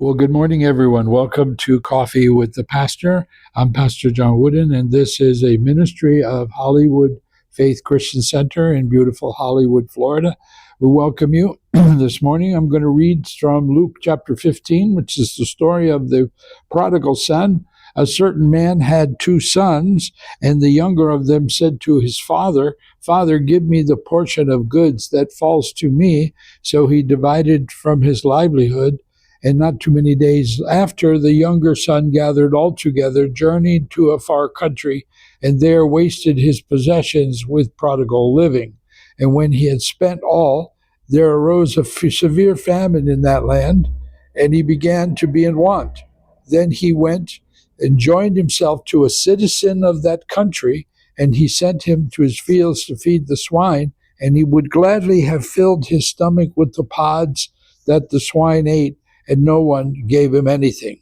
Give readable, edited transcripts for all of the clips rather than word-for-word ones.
Well, good morning, everyone. Welcome to Coffee with the Pastor. I'm Pastor John Woodin, and this is a ministry of Hollywood Faith Christian Center in beautiful Hollywood, Florida. We welcome you this morning. I'm going to read from Luke chapter 15, which is the story of the prodigal son. A certain man had 2 sons, and the younger of them said to his father, "Father, give me the portion of goods that falls to me." So he divided from his livelihood. And not too many days after, the younger son gathered all together, journeyed to a far country, and there wasted his possessions with prodigal living. And when he had spent all, there arose a severe famine in that land, and he began to be in want. Then he went and joined himself to a citizen of that country, and he sent him to his fields to feed the swine, and he would gladly have filled his stomach with the pods that the swine ate, and no one gave him anything.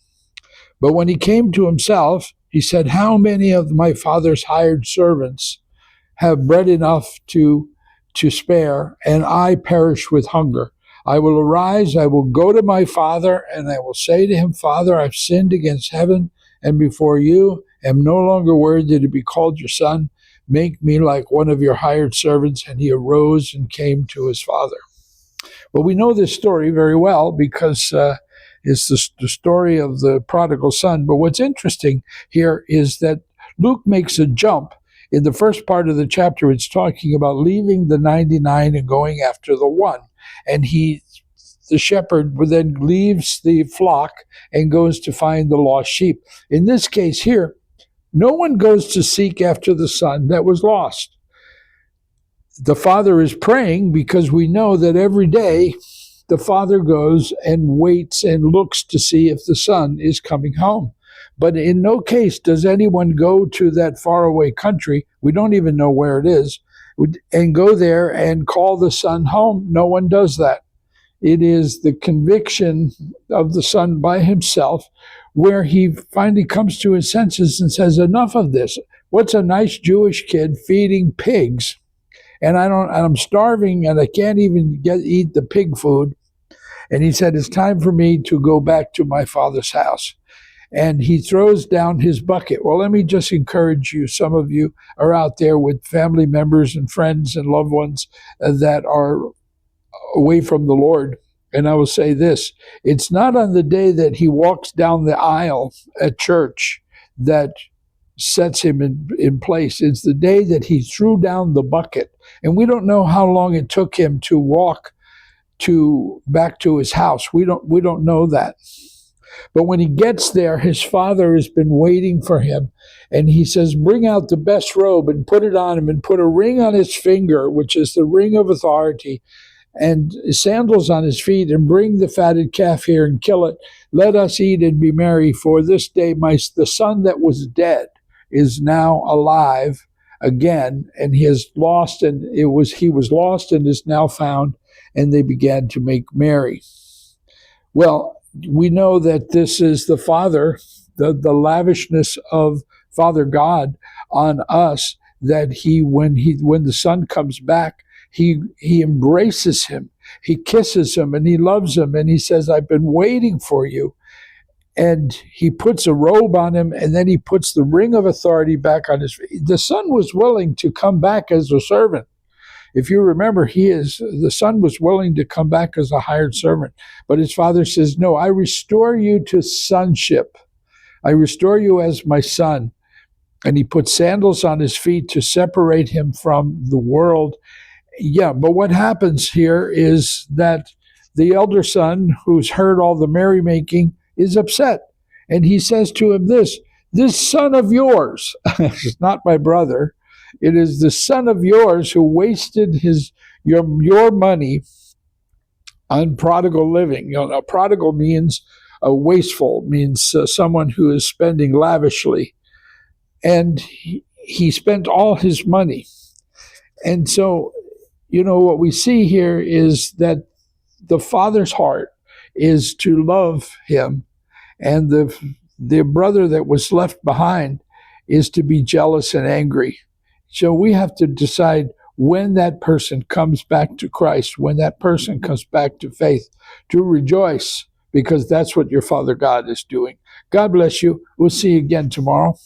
But when he came to himself, he said, "How many of my father's hired servants have bread enough to spare, and I perish with hunger? I will arise, I will go to my father, and I will say to him, Father, I've sinned against heaven and before you, am no longer worthy to be called your son. Make me like one of your hired servants." And he arose and came to his father. Well, we know this story very well because it's the story of the prodigal son. But what's interesting here is that Luke makes a jump. In the first part of the chapter, it's talking about leaving the 99 and going after the one. And the shepherd then leaves the flock and goes to find the lost sheep. In this case here, no one goes to seek after the son that was lost. The father is praying because we know that every day the father goes and waits and looks to see if the son is coming home. But in no case does anyone go to that faraway country, we don't even know where it is, and go there and call the son home. No one does that. It is the conviction of the son by himself, where he finally comes to his senses and says, enough of this. What's a nice Jewish kid feeding pigs? And I'm starving and I can't even eat the pig food. And he said, it's time for me to go back to my father's house. And he throws down his bucket. Well, let me just encourage you. Some of you are out there with family members and friends and loved ones that are away from the Lord. And I will say this, it's not on the day that he walks down the aisle at church that sets him in place. It's the day that he threw down the bucket. And we don't know how long it took him to walk back to his house. We don't know that. But when he gets there, his father has been waiting for him. And he says, bring out the best robe and put it on him and put a ring on his finger, which is the ring of authority, and sandals on his feet, and bring the fatted calf here and kill it. Let us eat and be merry, for this day the son that was dead is now alive again, and he was lost and is now found, and they began to make merry. Well, we know that this is the Father, the lavishness of Father God on us, that when the Son comes back, he embraces him, he kisses him, and he loves him, and he says, I've been waiting for you. And he puts a robe on him, and then he puts the ring of authority back on his feet. The son was willing to come back as a servant. If you remember, the son was willing to come back as a hired servant. But his father says, no, I restore you to sonship. I restore you as my son. And he put sandals on his feet to separate him from the world. Yeah, but what happens here is that the elder son, who's heard all the merrymaking, is upset. And he says to him this son of yours, it's not my brother, it is the son of yours who wasted your money on prodigal living. Prodigal means wasteful, means someone who is spending lavishly. And he spent all his money. And so, what we see here is that the father's heart is to love him, and the brother that was left behind is to be jealous and angry. So we have to decide when that person comes back to Christ, when that person comes back to faith, to rejoice, because that's what your Father God is doing. God bless you. We'll see you again tomorrow.